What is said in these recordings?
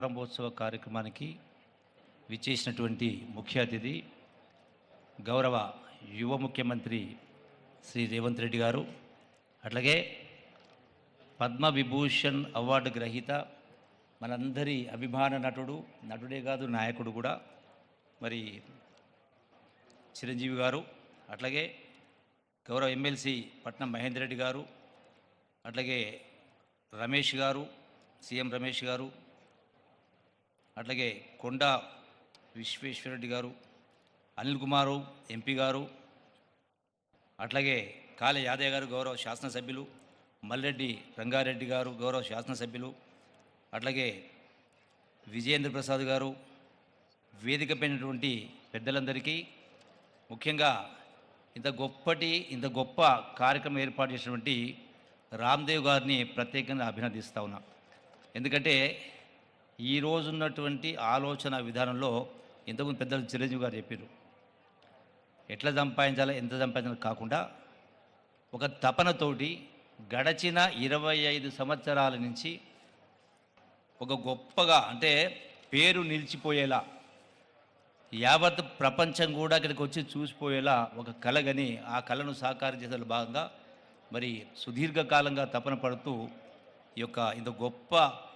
ప్రారంభోత్సవ కార్యక్రమానికి విచ్చేసినటువంటి ముఖ్య అతిథి గౌరవ యువ ముఖ్యమంత్రి శ్రీ రేవంత్ రెడ్డి గారు, అట్లాగే పద్మవిభూషణ్ అవార్డు గ్రహీత మనందరి అభిమాన నటుడే కాదు నాయకుడు కూడా మరి చిరంజీవి గారు, అట్లాగే గౌరవ ఎమ్మెల్సీ పట్నం మహేందర్ రెడ్డి గారు, అట్లాగే రమేష్ గారు, సీఎం రమేష్ గారు, అట్లాగే కొండా విశ్వేశ్వరరెడ్డి గారు, అనిల్ కుమారు ఎంపీ గారు, అట్లాగే కాళే యాదయ్య గారు గౌరవ శాసనసభ్యులు, మల్రెడ్డి రంగారెడ్డి గారు గౌరవ శాసనసభ్యులు, అట్లాగే విజయేంద్ర ప్రసాద్ గారు, వేదికపైనటువంటి పెద్దలందరికీ, ముఖ్యంగా ఇంత గొప్ప కార్యక్రమం ఏర్పాటు చేసినటువంటి రామ్దేవ్ గారిని ప్రత్యేకంగా అభినందిస్తా ఉన్నా. ఎందుకంటే ఈ రోజున్నటువంటి ఆలోచన విధానంలో ఇంతకుముందు పెద్దలు చిరంజీవి గారు చెప్పారు, ఎట్లా సంపాదించాలో ఎంత సంపాదించాలో కాకుండా ఒక తపనతోటి గడచిన 25 సంవత్సరాల నుంచి ఒక గొప్పగా అంటే పేరు నిలిచిపోయేలా యావత్ ప్రపంచం కూడా ఇక్కడికి వచ్చి చూసిపోయేలా ఒక కళగని ఆ కళను సాకారం చేసే భాగంగా మరి సుదీర్ఘకాలంగా తపన పడుతూ ఈ యొక్క ఇంత గొప్ప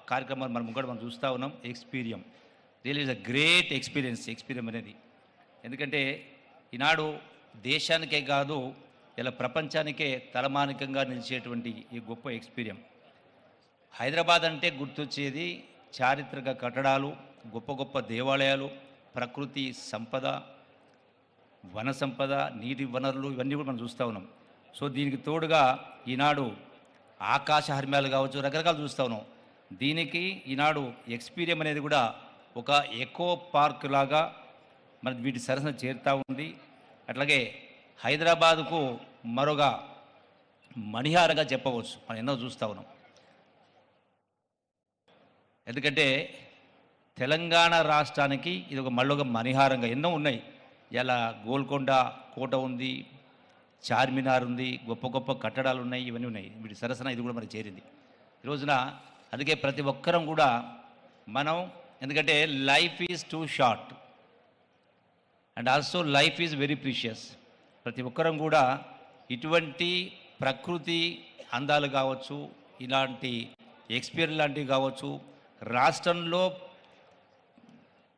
కార్యక్రమాన్ని మనం చూస్తూ ఉన్నాం. Real is a great experience అనేది. ఎందుకంటే ఈనాడు దేశానికే కాదు ఇలా ప్రపంచానికే తలమానికంగా నిలిచేటువంటి ఈ గొప్ప ఎక్స్పీరియన్స్. హైదరాబాద్ అంటే గుర్తొచ్చేది చారిత్రక కట్టడాలు, గొప్ప దేవాలయాలు, ప్రకృతి సంపద, వన సంపద, నీటి వనరులు, ఇవన్నీ కూడా మనం చూస్తూ ఉన్నాం. సో దీనికి తోడుగా ఈనాడు ఆకాశ హర్మ్యాలు కావచ్చు, రకరకాలు చూస్తూ ఉన్నాం. దీనికి ఈనాడు ఎక్స్పీరియన్స్ అనేది కూడా ఒక ఎకో పార్క్ లాగా మన వీటి సరసన చేరుతూ ఉంది. అట్లాగే హైదరాబాదుకు మరొక మణిహారంగా చెప్పవచ్చు, మనం ఎన్నో చూస్తూ ఉన్నాం. ఎందుకంటే తెలంగాణ రాష్ట్రానికి ఇది మళ్ళొక మణిహారంగా ఎన్నో ఉన్నాయి. ఇలా గోల్కొండ కోట ఉంది, చార్మినార్ ఉంది, గొప్ప కట్టడాలు ఉన్నాయి, ఇవన్నీ ఉన్నాయి. వీటి సరసన ఇది కూడా మరి చేరింది ఈ రోజున. అందుకే ప్రతి ఒక్కరం కూడా మనం, ఎందుకంటే life is two short and also life is very precious. ప్రతి ఒక్కరం కూడా ఇటువంటి ప్రకృతి అందాలు కావచ్చు, ఇలాంటి ఎక్స్పీరియన్స్ లాంటివి కావచ్చు, రాష్ట్రంలో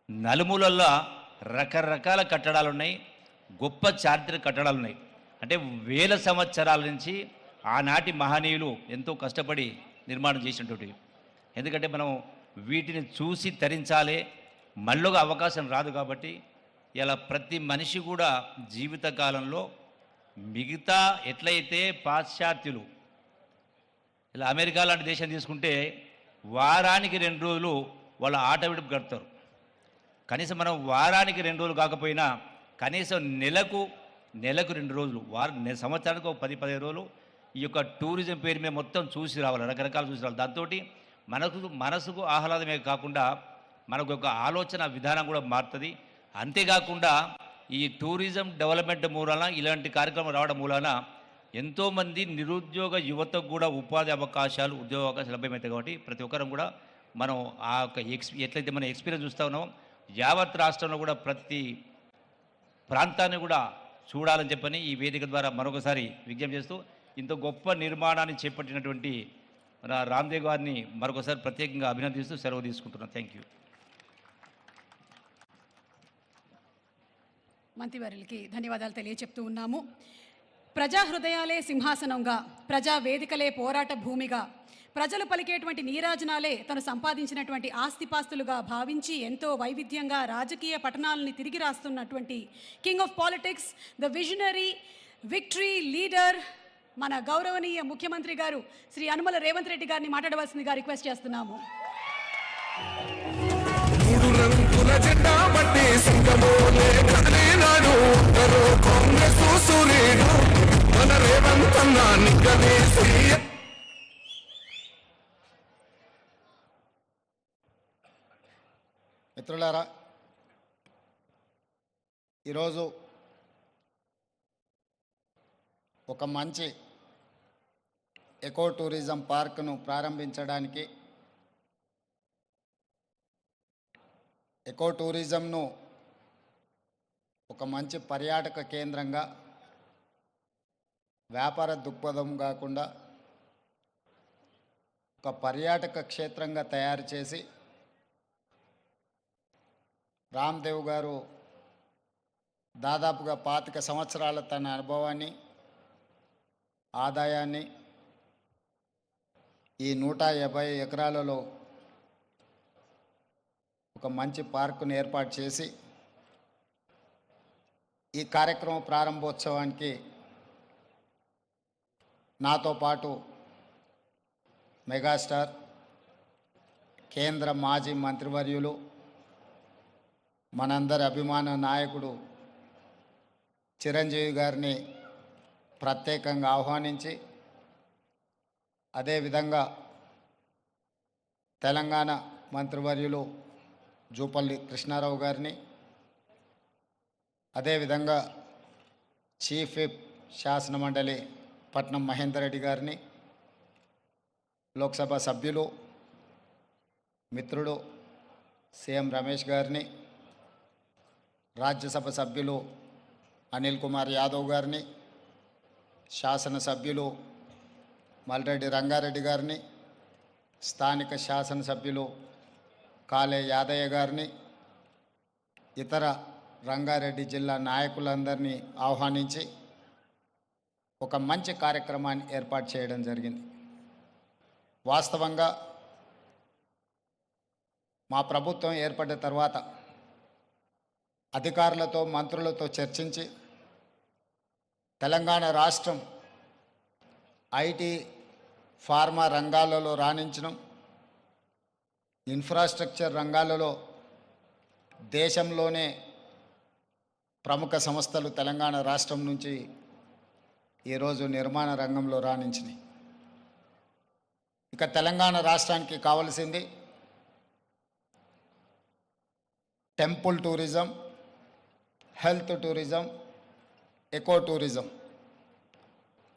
నలుమూలల్లో రకరకాల కట్టడాలు ఉన్నాయి, గొప్ప చారిత్రక కట్టడాలు ఉన్నాయి. అంటే వేల సంవత్సరాల నుంచి ఆనాటి మహనీయులు ఎంతో కష్టపడి నిర్మాణం చేసినటువంటి. ఎందుకంటే మనం వీటిని చూసి తరించాలే, మళ్ళొక అవకాశం రాదు. కాబట్టి ఇలా ప్రతి మనిషి కూడా జీవితకాలంలో మిగతా ఎట్లయితే పాశ్చాత్యులు ఇలా అమెరికా లాంటి దేశం తీసుకుంటే వారానికి 2 రోజులు వాళ్ళ ఆట విడుపు గడుపుతారు. కనీసం మనం వారానికి 2 రోజులు కాకపోయినా కనీసం నెలకు 2 రోజులు, సంవత్సరానికి ఒక 10-15 రోజులు ఈ యొక్క టూరిజం పేరు మీద మొత్తం చూసి రావాలి, రకరకాలు చూసి రావాలి. దాంతో మనసుకు ఆహ్లాదమే కాకుండా మనకు ఒక ఆలోచన విధానం కూడా మారుతుంది. అంతేకాకుండా ఈ టూరిజం డెవలప్మెంట్ మూలాన ఇలాంటి కార్యక్రమం రావడం మూలాన ఎంతోమంది నిరుద్యోగ యువతకు కూడా ఉపాధి అవకాశాలు, ఉద్యోగ అవకాశాలు లభ్యమవుతాయి. కాబట్టి ప్రతి ఒక్కరం కూడా మనం ఆ యొక్క ఎట్లయితే మనం ఎక్స్పీరియన్స్ చూస్తూ ఉన్నామో యావత్ రాష్ట్రంలో కూడా ప్రతి ప్రాంతాన్ని కూడా చూడాలని చెప్పని ఈ వేదిక ద్వారా మరొకసారి విజ్ఞప్తి చేస్తూ ఇంత గొప్ప నిర్మాణాన్ని చేపట్టినటువంటి రామ్దేవ్ గారిని మరొకసారి ప్రత్యేకంగా అభినందిస్తూ సెలవు తీసుకుంటున్నాను. Thank you. మంత్రివర్యులకి ధన్యవాదాలు తెలియచెప్తూ ఉన్నాము. ప్రజా హృదయాలే సింహాసనంగా, ప్రజా వేదికలే పోరాట భూమిగా, ప్రజలు పలికేటువంటి నీరాజనాలే తను సంపాదించినటువంటి ఆస్తిపాస్తులుగా భావించి ఎంతో వైవిధ్యంగా రాజకీయ పఠనాలని తిరిగి రాస్తున్నటువంటి king of politics, the visionary, victory leader, మన గౌరవనీయ ముఖ్యమంత్రి గారు శ్రీ యనమల రేవంత్ రెడ్డి గారిని మాట్లాడవలసిందిగా రిక్వెస్ట్ చేస్తున్నాము. మిత్రులారా, ఈరోజు ఒక మంచి ఎకో టూరిజం పార్క్ను ప్రారంభించడానికి ఎకో టూరిజంను ఒక మంచి పర్యాటక కేంద్రంగా, వ్యాపార దృక్పథం కాకుండా ఒక పర్యాటక క్షేత్రంగా తయారు చేసి రామ్దేవ్ గారు దాదాపుగా 25 సంవత్సరాల తన అనుభవాన్ని, ఆదాయాన్ని ఈ 150 ఎకరాలలో ఒక మంచి పార్కును ఏర్పాటు చేసి ఈ కార్యక్రమం ప్రారంభోత్సవానికి నాతో పాటు మెగాస్టార్, కేంద్ర మాజీ మంత్రివర్యులు, మనందరి అభిమాన నాయకుడు చిరంజీవి గారిని ప్రత్యేకంగా ఆహ్వానించి, అదేవిధంగా తెలంగాణ మంత్రివర్యులు జూపల్లి కృష్ణారావు గారిని, అదేవిధంగా చీఫ్ విప్ శాసనమండలి పట్నం మహేందర్ రెడ్డి గారిని, లోక్సభ సభ్యులు మిత్రుడు సీఎం రమేష్ గారిని, రాజ్యసభ సభ్యులు అనిల్ కుమార్ యాదవ్ గారిని, శాసనసభ్యులు మల్రెడ్డి రంగారెడ్డి గారిని, స్థానిక శాసనసభ్యులు కాలే యాదయ్య గారిని, ఇతర రంగారెడ్డి జిల్లా నాయకులందరినీ ఆహ్వానించి ఒక మంచి కార్యక్రమాన్ని ఏర్పాటు చేయడం జరిగింది. వాస్తవంగా మా ప్రభుత్వం ఏర్పడ్డ తర్వాత అధికారులతో, మంత్రులతో చర్చించి తెలంగాణ రాష్ట్రం ఐటీ, ఫార్మా రంగాలలో రాణించడం, ఇన్ఫ్రాస్ట్రక్చర్ రంగాలలో దేశంలోనే ప్రముఖ సంస్థలు తెలంగాణ రాష్ట్రం నుంచి ఈరోజు నిర్మాణ రంగంలో రాణించినాయి. ఇక తెలంగాణ రాష్ట్రానికి కావలసింది temple tourism, health tourism, eco tourism.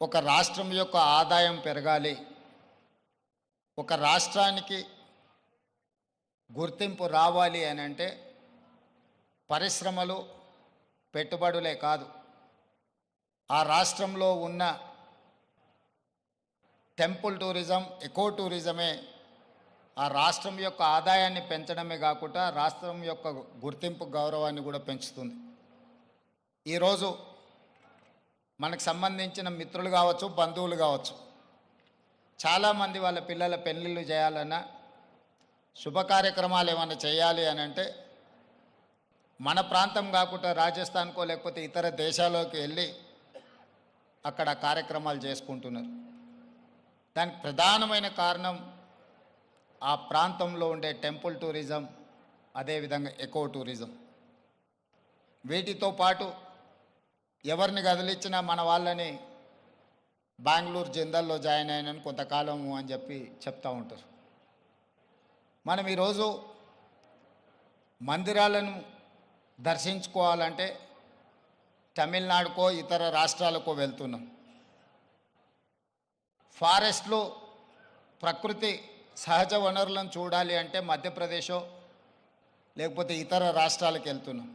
ఒక రాష్ట్రం యొక్క ఆదాయం పెరగాలి, ఒక రాష్ట్రానికి గుర్తింపు రావాలి అని అంటే పరిశ్రమలు, పెట్టుబడులే కాదు, ఆ రాష్ట్రంలో ఉన్న టెంపుల్ టూరిజం, ఎకో టూరిజమే ఆ రాష్ట్రం యొక్క ఆదాయాన్ని పెంచడమే కాకుండా రాష్ట్రం యొక్క గుర్తింపు, గౌరవాన్ని కూడా పెంచుతుంది. ఈరోజు మనకు సంబంధించిన మిత్రులు కావచ్చు, బంధువులు కావచ్చు, చాలామంది వాళ్ళ పిల్లల పెళ్ళిళ్ళు చేయాలన్నా, శుభ కార్యక్రమాలు ఏమైనా చేయాలి అని అంటే మన ప్రాంతం కాకుండా రాజస్థాన్కో లేకపోతే ఇతర దేశాల్లోకి వెళ్ళి అక్కడ కార్యక్రమాలు చేసుకుంటున్నారు. దానికి ప్రధానమైన కారణం ఆ ప్రాంతంలో ఉండే టెంపుల్ టూరిజం, అదేవిధంగా ఎకో టూరిజం. వీటితో పాటు ఎవరిని కదిలిచ్చినా మన వాళ్ళని బెంగళూరు జిందల్లో జాయిన్ అయినని కొంతకాలము అని చెప్పి చెప్తూ ఉంటారు. మనం ఈరోజు మందిరాలను దర్శించుకోవాలంటే తమిళనాడుకో ఇతర రాష్ట్రాలకో వెళ్తున్నాం. ఫారెస్ట్లో ప్రకృతి సహజ వనరులను చూడాలి అంటే మధ్యప్రదేశో లేకపోతే ఇతర రాష్ట్రాలకు వెళ్తున్నాం.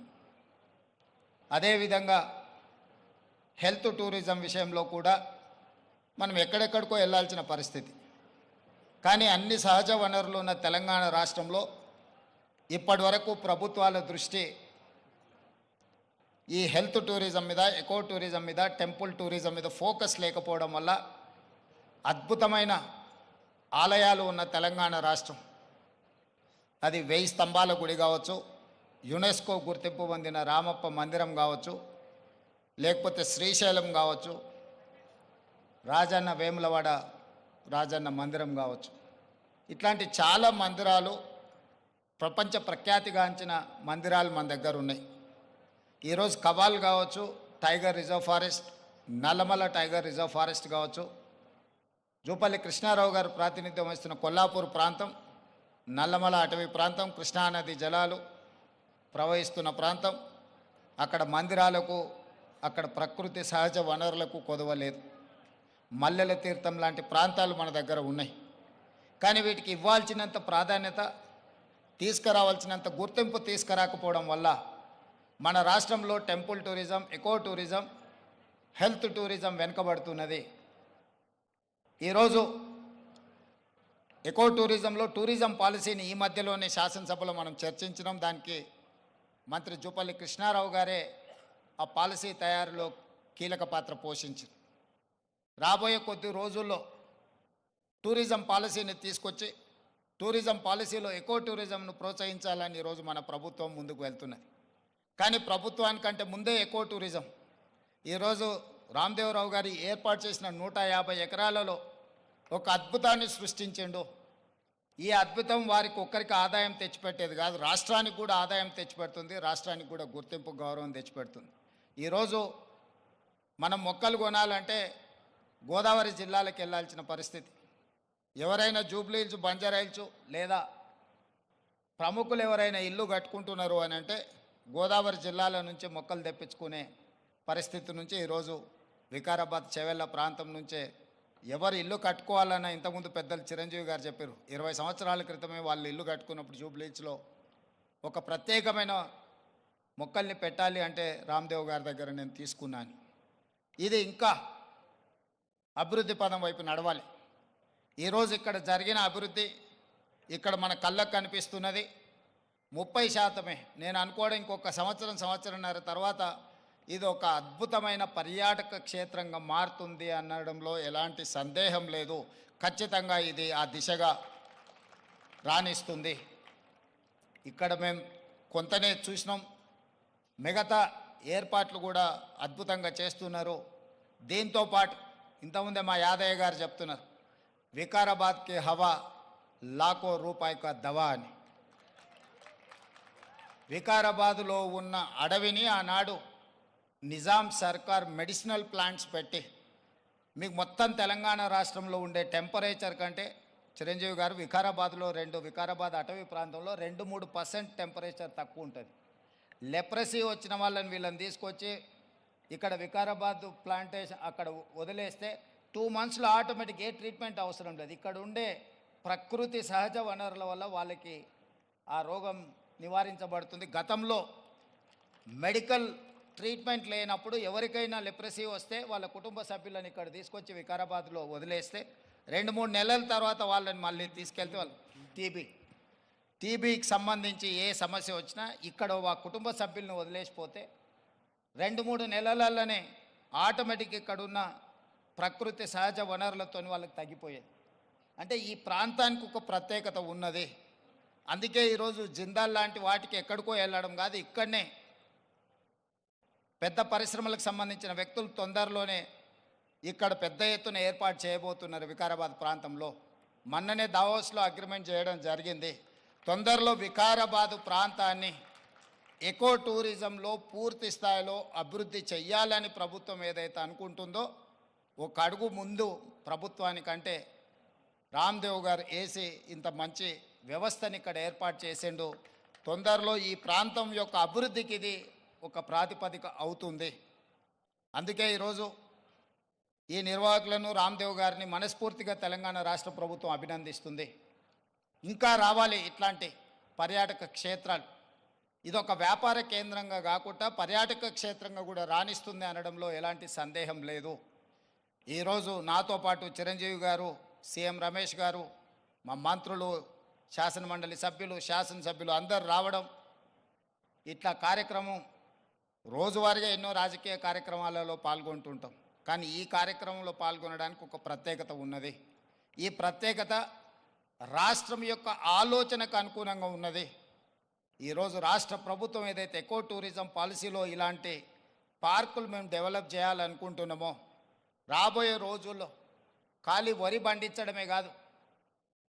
అదేవిధంగా హెల్త్ టూరిజం విషయంలో కూడా మనం ఎక్కడెక్కడికో వెళ్ళాల్సిన పరిస్థితి. కానీ అన్ని సహజ వనరులు ఉన్న తెలంగాణ రాష్ట్రంలో ఇప్పటి వరకు ప్రభుత్వాల దృష్టి ఈ హెల్త్ టూరిజం మీద, ఎకో టూరిజం మీద, టెంపుల్ టూరిజం మీద ఫోకస్ లేకపోవడం వల్ల అద్భుతమైన ఆలయాలు ఉన్న తెలంగాణ రాష్ట్రం, అది 1000 స్తంభాల గుడి కావచ్చు, యునెస్కో గుర్తింపు పొందిన రామప్ప మందిరం కావచ్చు, లేకపోతే శ్రీశైలం కావచ్చు, రాజన్న వేములవాడ రాజన్న మందిరం కావచ్చు, ఇట్లాంటి చాలా మందిరాలు, ప్రపంచ ప్రఖ్యాతిగాంచిన మందిరాలు మన దగ్గర ఉన్నాయి. ఈరోజు కవాల్ కావచ్చు, tiger reserve forest, Nallamala tiger reserve forest కావచ్చు, జూపల్లి కృష్ణారావు గారు ప్రాతినిధ్యం వహిస్తున్న కొల్లాపూర్ ప్రాంతం, నల్లమల అటవీ ప్రాంతం, కృష్ణానది జలాలు ప్రవహిస్తున్న ప్రాంతం, అక్కడ మందిరాలకు, అక్కడ ప్రకృతి సహజ వనరులకు కొదవలేదు. మల్లెల తీర్థం లాంటి ప్రాంతాలు మన దగ్గర ఉన్నాయి. కానీ వీటికి ఇవ్వాల్సినంత ప్రాధాన్యత తీసుకురావాల్సినంత గుర్తింపు తీసుకురాకపోవడం వల్ల మన రాష్ట్రంలో temple tourism, eco tourism, health tourism వెనుకబడుతున్నది. ఈరోజు ఎకో టూరిజంలో టూరిజం పాలసీని ఈ మధ్యలోనే శాసనసభలో మనం చర్చించినాం. దానికి మంత్రి జూపల్లి కృష్ణారావు గారే ఆ పాలసీ తయారీలో కీలక పాత్ర పోషించారు. రాబోయే కొద్ది రోజుల్లో టూరిజం పాలసీని తీసుకొచ్చి టూరిజం పాలసీలో ఎకో టూరిజంను ప్రోత్సహించాలని ఈరోజు మన ప్రభుత్వం ముందుకు వెళ్తున్నది. కానీ ప్రభుత్వానికంటే ముందే ఎకో టూరిజం ఈరోజు రామ్దేవరావు గారి ఏర్పాటు చేసిన 150 ఎకరాలలో ఒక అద్భుతాన్ని సృష్టించిండు. ఈ అద్భుతం వారికి ఒక్కరికి ఆదాయం తెచ్చిపెట్టేది కాదు, రాష్ట్రానికి కూడా ఆదాయం తెచ్చిపెడుతుంది, రాష్ట్రానికి కూడా గుర్తింపు, గౌరవం తెచ్చిపెడుతుంది. ఈరోజు మనం మొక్కలు కొనాలంటే గోదావరి జిల్లాలకు వెళ్ళాల్సిన పరిస్థితి. ఎవరైనా జూబ్లీ హిల్స్, బంజారా హిల్స్ లేదా ప్రముఖులు ఎవరైనా ఇల్లు కట్టుకుంటున్నారు అని అంటే గోదావరి జిల్లాల నుంచి మొక్కలు తెప్పించుకునే పరిస్థితి నుంచి ఈరోజు వికారాబాద్, చెవెళ్ళ ప్రాంతం నుంచే ఎవరు ఇల్లు కట్టుకోవాలన్న ఇంతకుముందు పెద్దలు చిరంజీవి గారు చెప్పారు. 20 సంవత్సరాల క్రితమే వాళ్ళు ఇల్లు కట్టుకున్నప్పుడు జూబ్లీ హిల్స్లో ఒక ప్రత్యేకమైన మొక్కల్ని పెట్టాలి అంటే రామ్దేవ్ గారి దగ్గర నేను తీసుకున్నాను. ఇది ఇంకా అభివృద్ధి పదం వైపు నడవాలి. ఈరోజు ఇక్కడ జరిగిన అభివృద్ధి ఇక్కడ మన కళ్ళకు కనిపిస్తున్నది 30%. నేను అనుకోవడం ఇంకొక సంవత్సరంన్నర తర్వాత ఇది ఒక అద్భుతమైన పర్యాటక క్షేత్రంగా మారుతుంది అనడంలో ఎలాంటి సందేహం లేదు. ఖచ్చితంగా ఇది ఆ దిశగా రాణిస్తుంది. ఇక్కడ మేము కొంతనే చూసినాం, మిగతా ఏర్పాట్లు కూడా అద్భుతంగా చేస్తున్నారు. దీంతో పాటు ఇంతకుముందే మా యాదయ్య గారు చెప్తున్నారు, వికారాబాద్కి హవా లాఖో రూపాయి కా దవా అని. వికారాబాదులో ఉన్న అడవిని ఆనాడు నిజాం సర్కార్ మెడిసినల్ ప్లాంట్స్ పెట్టి మీకు మొత్తం తెలంగాణ రాష్ట్రంలో ఉండే టెంపరేచర్ కంటే చిరంజీవి గారు వికారాబాద్లో వికారాబాద్ అటవీ ప్రాంతంలో 2-3% టెంపరేచర్ తక్కువ ఉంటుంది. లెప్రసీ వచ్చిన వీళ్ళని తీసుకొచ్చి ఇక్కడ వికారాబాద్ ప్లాంటేషన్ అక్కడ వదిలేస్తే 2 మంత్స్లో ఆటోమేటిక్ ఏ ట్రీట్మెంట్ అవసరం లేదు. ఇక్కడ ఉండే ప్రకృతి సహజ వనరుల వల్ల వాళ్ళకి ఆ రోగం నివారించబడుతుంది. గతంలో మెడికల్ ట్రీట్మెంట్ లేనప్పుడు ఎవరికైనా లెప్రసీ వస్తే వాళ్ళ కుటుంబ సభ్యులను ఇక్కడ తీసుకొచ్చి వికారాబాద్లో వదిలేస్తే 2-3 నెలల తర్వాత వాళ్ళని మళ్ళీ తీసుకెళ్తే వాళ్ళు టీబీకి సంబంధించి ఏ సమస్య వచ్చినా ఇక్కడ ఆ కుటుంబ సభ్యులను వదిలేసిపోతే 2-3 నెలలలోనే ఆటోమేటిక్ ఇక్కడున్న ప్రకృతి సహజ వనరులతో వాళ్ళకి తగ్గిపోయేది. అంటే ఈ ప్రాంతానికి ఒక ప్రత్యేకత ఉన్నది. అందుకే ఈరోజు జిందాల్ లాంటి వాటికి ఎక్కడికో వెళ్ళడం కాదు, ఇక్కడనే పెద్ద పరిశ్రమలకు సంబంధించిన వ్యక్తులు తొందరలోనే ఇక్కడ పెద్ద ఎత్తున ఏర్పాటు చేయబోతున్నారు వికారాబాద్ ప్రాంతంలో. మొన్ననే దావోస్లో అగ్రిమెంట్ చేయడం జరిగింది. తొందరలో వికారాబాద్ ప్రాంతాన్ని ఎకో టూరిజంలో పూర్తి స్థాయిలో అభివృద్ధి చెయ్యాలని ప్రభుత్వం ఏదైతే అనుకుంటుందో ఒక అడుగు ముందు ప్రభుత్వానికంటే రామ్దేవ్ గారు వేసి ఇంత మంచి వ్యవస్థని ఇక్కడ ఏర్పాటు చేసిండు. తొందరలో ఈ ప్రాంతం యొక్క అభివృద్ధికి ఇది ఒక ప్రాతిపదిక అవుతుంది. అందుకే ఈరోజు ఈ నిర్వాహకులను, రామ్దేవ్ గారిని మనస్ఫూర్తిగా తెలంగాణ రాష్ట్ర ప్రభుత్వం అభినందిస్తుంది. ఇంకా రావాలి ఇట్లాంటి పర్యాటక క్షేత్రాలు. ఇదొక వ్యాపార కేంద్రంగా కాకుండా పర్యాటక క్షేత్రంగా కూడా రాణిస్తుంది అనడంలో ఎలాంటి సందేహం లేదు. ఈరోజు నాతో పాటు చిరంజీవి గారు, సీఎం రమేష్ గారు, మా మంత్రులు, శాసనమండలి సభ్యులు, శాసనసభ్యులు అందరూ రావడం, ఇట్లా కార్యక్రమం రోజువారీగా ఎన్నో రాజకీయ కార్యక్రమాలలో పాల్గొంటుంటాం. కానీ ఈ కార్యక్రమంలో పాల్గొనడానికి ఒక ప్రత్యేకత ఉన్నది. ఈ ప్రత్యేకత రాష్ట్రం యొక్క ఆలోచనకు అనుగుణంగా ఉన్నది. ఈరోజు రాష్ట్ర ప్రభుత్వం ఏదైతే ఎకో టూరిజం పాలసీలో ఇలాంటి పార్కులు మేము డెవలప్ చేయాలనుకుంటున్నామో రాబోయే రోజుల్లో ఖాళీ వరి పండించడమే కాదు,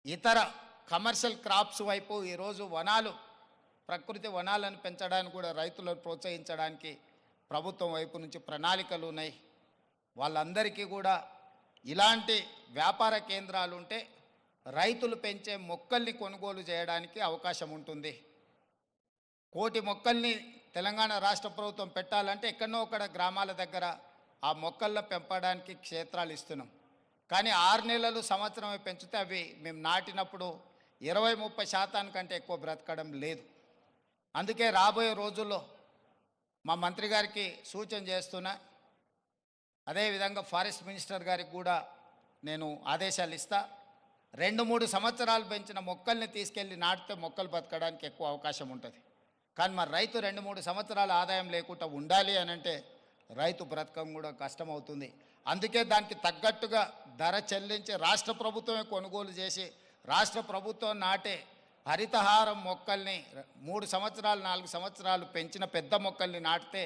ఇతర కమర్షియల్ క్రాప్స్ వైపు ఈరోజు వనాలు, ప్రకృతి వనాలను పెంచడానికి కూడా రైతులను ప్రోత్సహించడానికి ప్రభుత్వం వైపు నుంచి ప్రణాళికలు ఉన్నాయి. వాళ్ళందరికీ కూడా ఇలాంటి వ్యాపార కేంద్రాలు ఉంటే రైతులు పెంచే మొక్కల్ని కొనుగోలు చేయడానికి అవకాశం ఉంటుంది. 1,000,000 మొక్కల్ని తెలంగాణ రాష్ట్ర ప్రభుత్వం పెట్టాలంటే ఎక్కడో ఒకడ గ్రామాల దగ్గర ఆ మొక్కలను పెంపడానికి క్షేత్రాలు ఇస్తున్నాం. కానీ 6 నెలలు, సంవత్సరమే పెంచితే అవి మేము నాటినప్పుడు 20-30% ఎక్కువ బ్రతకడం లేదు. అందుకే రాబోయే రోజుల్లో మా మంత్రి గారికి సూచన చేస్తున్నా, అదేవిధంగా ఫారెస్ట్ మినిస్టర్ గారికి కూడా నేను ఆదేశాలు ఇస్తా. 2-3 సంవత్సరాలు పెంచిన మొక్కల్ని తీసుకెళ్ళి నాటితే మొక్కలు బతకడానికి ఎక్కువ అవకాశం ఉంటుంది. కానీ మరి రైతు 2-3 సంవత్సరాల ఆదాయం లేకుండా ఉండాలి అని అంటే రైతు బ్రతకం కూడా కష్టమవుతుంది. అందుకే దానికి తగ్గట్టుగా ధర చెల్లించి రాష్ట్ర ప్రభుత్వమే కొనుగోలు చేసి రాష్ట్ర ప్రభుత్వం నాటే హరితహారం మొక్కల్ని 3 సంవత్సరాలు 4 సంవత్సరాలు పెంచిన పెద్ద మొక్కల్ని నాటితే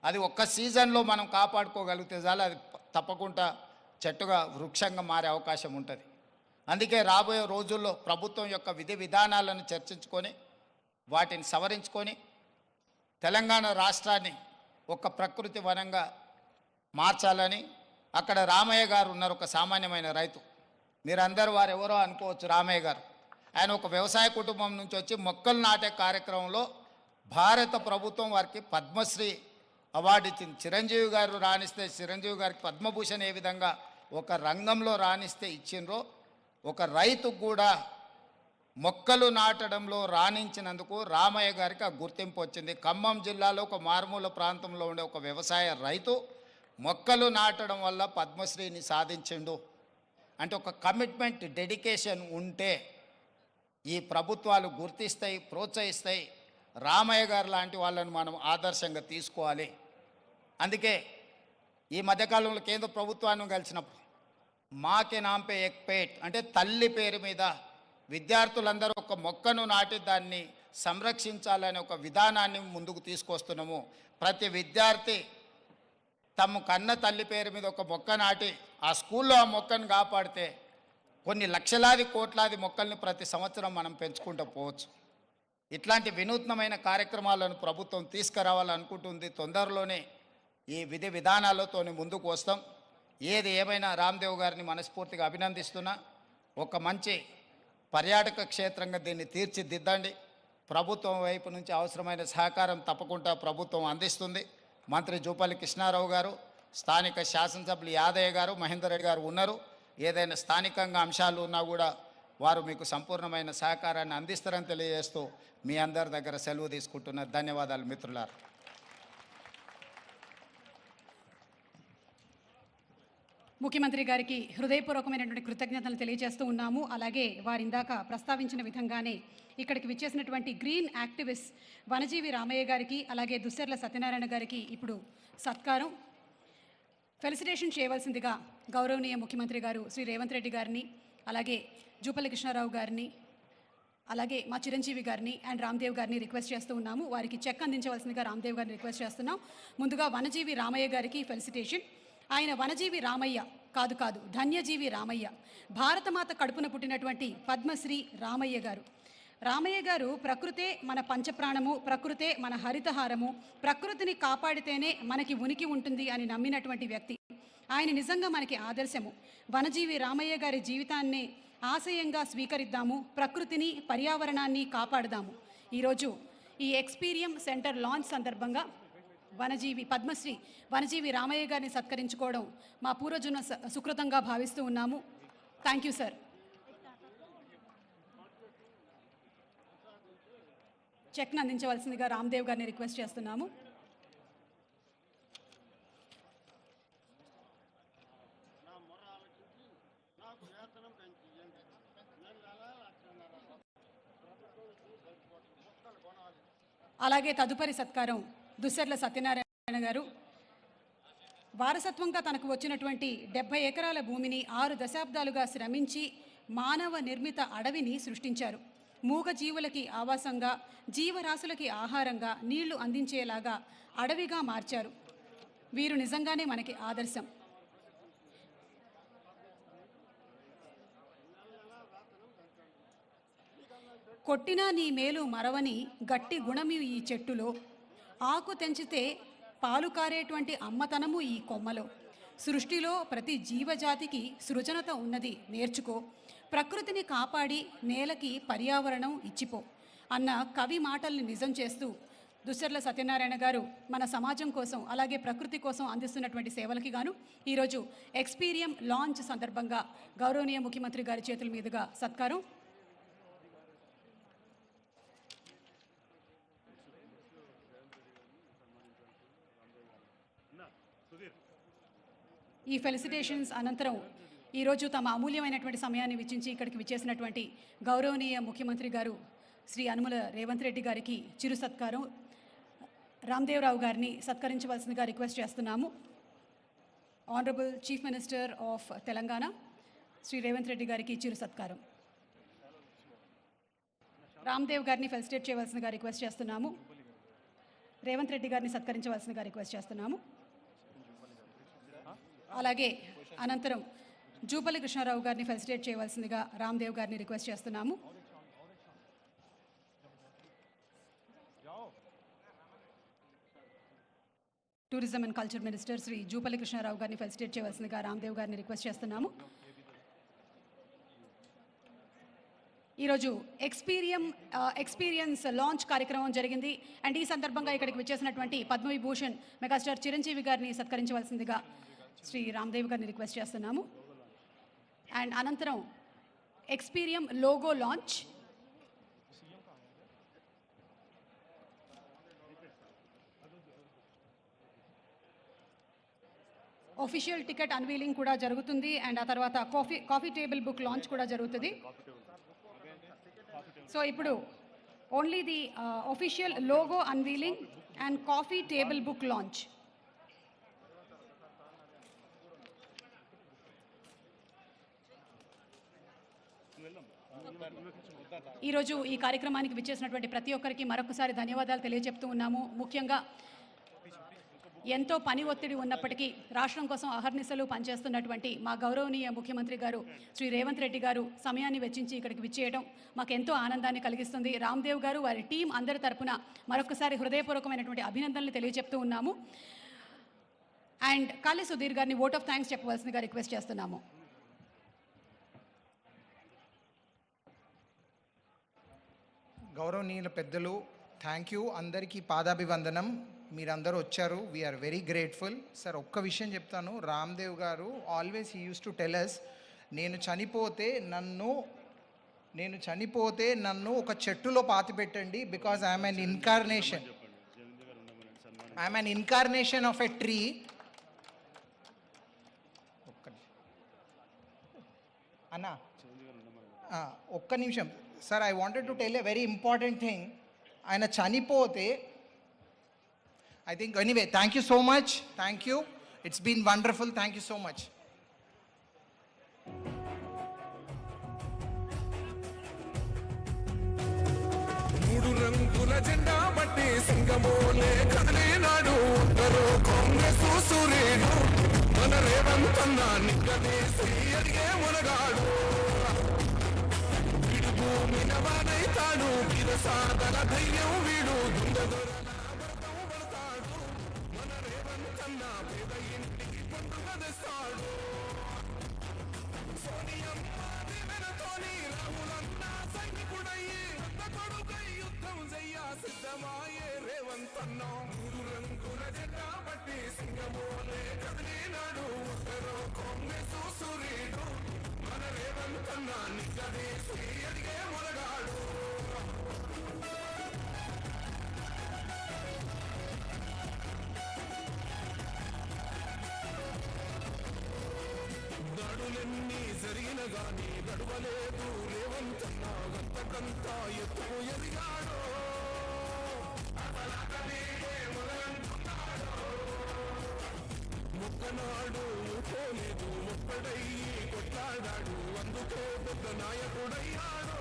అది ఒక్క సీజన్లో మనం కాపాడుకోగలిగితే చాలు, అది తప్పకుండా చెట్టుగా వృక్షంగా మారే అవకాశం ఉంటుంది. అందుకే రాబోయే రోజుల్లో ప్రభుత్వం యొక్క విధి విధానాలను చర్చించుకొని వాటిని సవరించుకొని తెలంగాణ రాష్ట్రాన్ని ఒక ప్రకృతి వనంగా మార్చాలని. అక్కడ రామయ్య గారు ఉన్నారు, ఒక సామాన్యమైన రైతు. మీరందరూ వారు ఎవరో అనుకోవచ్చు. రామయ్య గారు ఆయన ఒక వ్యవసాయ కుటుంబం నుంచి వచ్చి మొక్కలు నాటే కార్యక్రమంలో భారత ప్రభుత్వం వారికి పద్మశ్రీ అవార్డు ఇచ్చింది. చిరంజీవి గారు రాణిస్తే చిరంజీవి గారికి పద్మభూషణ్ ఏ విధంగా ఒక రంగంలో రాణిస్తే ఇచ్చిండ్రో, ఒక రైతుకు కూడా మొక్కలు నాటడంలో రాణించినందుకు రామయ్య గారికి ఆ గుర్తింపు వచ్చింది. ఖమ్మం జిల్లాలో ఒక మారుమూల ప్రాంతంలో ఉండే ఒక వ్యవసాయ రైతు మొక్కలు నాటడం వల్ల పద్మశ్రీని సాధించిండు. అంటే ఒక కమిట్మెంట్, డెడికేషన్ ఉంటే ఈ ప్రభుత్వాలు గుర్తిస్తాయి, ప్రోత్సహిస్తాయి. రామయ్య గారు లాంటి వాళ్ళని మనం ఆదర్శంగా తీసుకోవాలి. అందుకే ఈ మధ్యకాలంలో కేంద్ర ప్రభుత్వాన్ని కలిసినప్పుడు మాకే నాంపే ఎక్ పేట్ అంటే తల్లి పేరు మీద విద్యార్థులందరూ ఒక మొక్కను నాటి దాన్ని సంరక్షించాలనే ఒక విధానాన్ని ముందుకు తీసుకొస్తున్నాము. ప్రతి విద్యార్థి తమ కన్న తల్లి పేరు మీద ఒక మొక్క నాటి ఆ స్కూల్లో ఆ మొక్కను కాపాడితే కొన్ని లక్షలాది కోట్లాది మొక్కల్ని ప్రతి సంవత్సరం మనం పెంచుకుంటూ పోవచ్చు. ఇట్లాంటి వినూత్నమైన కార్యక్రమాలను ప్రభుత్వం తీసుకురావాలనుకుంటుంది. తొందరలోనే ఈ విధి విధానాలతో ముందుకు వస్తాం. ఏది ఏమైనా రామ్దేవ్ గారిని మనస్ఫూర్తిగా అభినందిస్తున్నా. ఒక మంచి పర్యాటక క్షేత్రంగా దీన్ని తీర్చిదిద్దండి. ప్రభుత్వం వైపు నుంచి అవసరమైన సహకారం తప్పకుండా ప్రభుత్వం అందిస్తుంది. మంత్రి జూపల్లి కృష్ణారావు గారు, స్థానిక శాసనసభ్యులు యాదయ్య గారు, మహేందర్ రెడ్డి గారు ఉన్నారు. ఏదైనా స్థానికంగా అంశాలు ఉన్నా కూడా వారు మీకు సంపూర్ణమైన సహకారాన్ని అందిస్తారని తెలియజేస్తూ మీ అందరి దగ్గర సెలవు తీసుకుంటున్నారు. ధన్యవాదాలు మిత్రులారా. ముఖ్యమంత్రి గారికి హృదయపూర్వకమైనటువంటి కృతజ్ఞతలు తెలియజేస్తూ ఉన్నాము. అలాగే వారి ఇందాక ప్రస్తావించిన విధంగానే ఇక్కడికి విచ్చేసినటువంటి గ్రీన్ యాక్టివిస్ట్ వనజీవి రామయ్య గారికి, అలాగే దుస్సెర్ల సత్యనారాయణ గారికి ఇప్పుడు సత్కారం ఫెలిసిటేషన్ చేయవలసిందిగా గౌరవనీయ ముఖ్యమంత్రి గారు శ్రీ రేవంత్ రెడ్డి గారిని, అలాగే జూపల్లి కృష్ణారావు గారిని, అలాగే మా చిరంజీవి గారిని అండ్ రామ్దేవ్ గారిని రిక్వెస్ట్ చేస్తూ ఉన్నాము. వారికి చెక్ అందించవలసిందిగా రామ్దేవ్ గారిని రిక్వెస్ట్ చేస్తున్నాం. ముందుగా వనజీవి రామయ్య గారికి ఫెలిసిటేషన్. ఆయన వనజీవి రామయ్య కాదు, ధన్యజీవి రామయ్య, భారతమాత కడుపున పుట్టినటువంటి పద్మశ్రీ రామయ్య గారు. రామయ్య గారు ప్రకృతే మన పంచప్రాణము, ప్రకృతే మన హరితహారము, ప్రకృతిని కాపాడితేనే మనకి ఉనికి ఉంటుంది అని నమ్మినటువంటి వ్యక్తి. ఆయన నిజంగా మనకి ఆదర్శము. వనజీవి రామయ్య గారి జీవితాన్ని ఆశయంగా స్వీకరిద్దాము, ప్రకృతిని పర్యావరణాన్ని కాపాడుదాము. ఈరోజు ఈ ఎక్స్పీరియం సెంటర్ లాంచ్ సందర్భంగా పద్మశ్రీ వనజీవి రామయ్య గారిని సత్కరించుకోవడం మా పూర్వజన్మ సుకృతంగా భావిస్తూ ఉన్నాము. Thank you sir. చెక్ను అందించవలసిందిగా రామ్దేవ్ గారిని రిక్వెస్ట్ చేస్తున్నాము. అలాగే తదుపరి సత్కారం దుస్సెర్ల సత్యనారాయణ గారు. వారసత్వంగా తనకు వచ్చినటువంటి 70 ఎకరాల భూమిని 6 దశాబ్దాలుగా శ్రమించి మానవ నిర్మిత అడవిని సృష్టించారు. మూగ జీవులకి ఆవాసంగా, జీవరాశులకి ఆహారంగా, నీళ్లు అందించేలాగా అడవిగా మార్చారు. వీరు నిజంగానే మనకి ఆదర్శం. కొట్టినా నీ మేలు మరవని గట్టి గుణమి ఈ చెట్టులో, ఆకు తెంచితే పాలు కారేటువంటి అమ్మతనము ఈ కొమ్మలో, సృష్టిలో ప్రతి జీవజాతికి సృజనత ఉన్నది నేర్చుకో, ప్రకృతిని కాపాడి నేలకి పర్యావరణం ఇచ్చిపో అన్న కవి మాటల్ని నిజం చేస్తూ దుస్సెర్ల సత్యనారాయణ గారు మన సమాజం కోసం, అలాగే ప్రకృతి కోసం అందిస్తున్నటువంటి సేవలకి గాను ఈరోజు ఎక్స్పీరియం లాంచ్ సందర్భంగా గౌరవనీయ ముఖ్యమంత్రి గారి చేతుల మీదుగా సత్కారం. ఈ ఫెలిసిటేషన్స్ అనంతరం ఈరోజు తమ అమూల్యమైనటువంటి సమయాన్ని వెచ్చించి ఇక్కడికి విచ్చేసినటువంటి గౌరవనీయ ముఖ్యమంత్రి గారు శ్రీ యనమల రేవంత్ రెడ్డి గారికి చిరు సత్కారం రామ్దేవ్ గారిని సత్కరించవలసిందిగా రిక్వెస్ట్ చేస్తున్నాము. Honourable chief minister of Telangana Shri Revanth Reddy గారికి చిరు సత్కారం. రామ్దేవ్ గారిని ఫెలిసిటేట్ చేయవలసిందిగా రిక్వెస్ట్ చేస్తున్నాము. రేవంత్ రెడ్డి గారిని సత్కరించవలసిందిగా రిక్వెస్ట్ చేస్తున్నాము. అలాగే అనంతరం జూపల్లి కృష్ణారావు గారిని ఫెలిసిటేట్ చేయవలసిందిగా రామ్దేవ్ గారిని రిక్వెస్ట్ చేస్తున్నాము. Tourism and culture minister Shri Jupalli Krishnarao గారిని ఫెలిసిటేట్ చేయవలసిందిగా రామ్దేవ్ గారిని రిక్వెస్ట్ చేస్తున్నాము. ఈరోజు ఎక్స్పీరియన్స్ లాంచ్ కార్యక్రమం జరిగింది. అండ్ ఈ సందర్భంగా ఇక్కడికి విచ్చేసినటువంటి పద్మవిభూషణ్ మెగాస్టార్ చిరంజీవి గారిని సత్కరించవలసిందిగా శ్రీ రామ్దేవ్ గారిని రిక్వెస్ట్ చేస్తున్నాము. అండ్ అనంతరం Experium logo launch, official ticket unveiling కూడా జరుగుతుంది. అండ్ ఆ తర్వాత కాఫీ టేబుల్ బుక్ లాంచ్ కూడా జరుగుతుంది. సో ఇప్పుడు only the official logo unveiling and coffee table book launch. ఈరోజు ఈ కార్యక్రమానికి విచ్చేసినటువంటి ప్రతి ఒక్కరికి మరొకసారి ధన్యవాదాలు తెలియజెప్తూ ఉన్నాము. ముఖ్యంగా ఎంతో పని ఒత్తిడి ఉన్నప్పటికీ రాష్ట్రం కోసం అహర్నిశలు పనిచేస్తున్నటువంటి మా గౌరవనీయ ముఖ్యమంత్రి గారు శ్రీ రేవంత్ రెడ్డి గారు సమయాన్ని వెచ్చించి ఇక్కడికి విచ్చేయడం మాకు ఎంతో ఆనందాన్ని కలిగిస్తుంది. రామ్దేవ్ గారు వారి టీం అందరి తరపున మరొకసారి హృదయపూర్వకమైనటువంటి అభినందనలు తెలియజెప్తూ ఉన్నాము. అండ్ కాళీ సుధీర్ గారిని ఓట్ ఆఫ్ థ్యాంక్స్ చెప్పవలసిందిగా రిక్వెస్ట్ చేస్తున్నాము. గౌరవనీయుల పెద్దలు, థ్యాంక్ యూ. అందరికీ పాదాభివందనం. మీరందరూ వచ్చారు, వీఆర్ వెరీ గ్రేట్ఫుల్. సార్ ఒక్క విషయం చెప్తాను. రామ్దేవ్ గారు always he uses to tell us, నేను చనిపోతే నన్ను ఒక చెట్టులో పాతి పెట్టండి, because I'm an incarnation of a tree. అన్నా ఒక్క నిమిషం sir, I wanted to tell a very important thing. ఆయన చనిపోతే I think anyway, thank you so much. Thank you. It's been wonderful. Thank you so much. మూడు రంగుల జెండా బట్టి సింగమోలే కదిలినాడు ఉత్తరు కాంగ్రెస్ సూర్యుడు మన రేవంత్ అన్న నిగ్గదీసి అడిగే మునగాడు వీడు భూమి నవానైతాడు గిరసాదల ధైర్యం వీడు దుండదొరల పేద ఇంటికి పండుగ తెస్తాడు. సోనియమ్మాది వెనతోని రాహులన్నా సైనికుడయ్యి కొడుకై యుద్ధం చెయ్య సిద్ధమాయే రేవంత్ అన్న. మూడు రంగుల జెండా బట్టి సింగమోలే కదిలినాడు ఉత్తరు కాంగ్రెస్ సూర్యుడు మన రేవంత్ అన్న నిగ్గదీసి అడిగే మొలగాడు. దాడులెన్ని జరిగిన గాని గడవలేదు రేవంత్ అన్న గంతకంతా ఎత్తుకు ఎదిగాడు. మొక్కనాడు పోలేదు ఒక్కడయ్యి కొట్లాడాడు, అందుకే పెద్ద నాయకుడయ్యాడు.